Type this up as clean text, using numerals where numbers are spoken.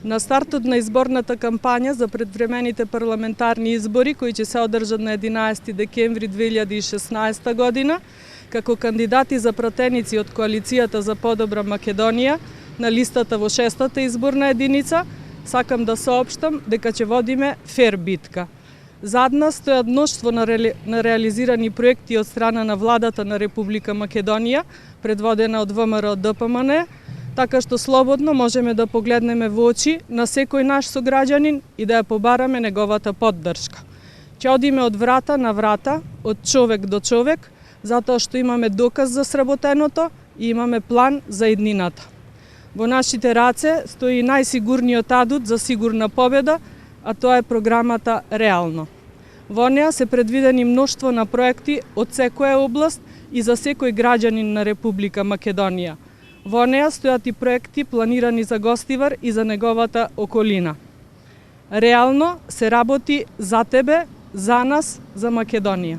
На стартот на изборната кампања за предвремените парламентарни избори, кои ќе се одржат на 11 декември 2016 година, како кандидати за пратеници од Коалицијата за подобра Македонија на листата во 6-та изборна единица, сакам да соопштам дека ќе водиме фер битка. Зад нас стојат мноштво на реализирани проекти од страна на владата на Република Македонија, предводена од ВМРО ДПМН, така што слободно можеме да погледнеме во очи на секој наш сограѓанин и да ја побараме неговата поддршка. Ќе одиме од врата на врата, од човек до човек, затоа што имаме доказ за сработеното и имаме план за иднината. Во нашите раце стои најсигурниот адут за сигурна победа, а тоа е програмата Реално. Во неа се предвидени мноштво на проекти од секоја област и за секој граѓанин на Република Македонија. Во неа стојат и проекти планирани за Гостивар и за неговата околина. Реално се работи за тебе, за нас, за Македонија.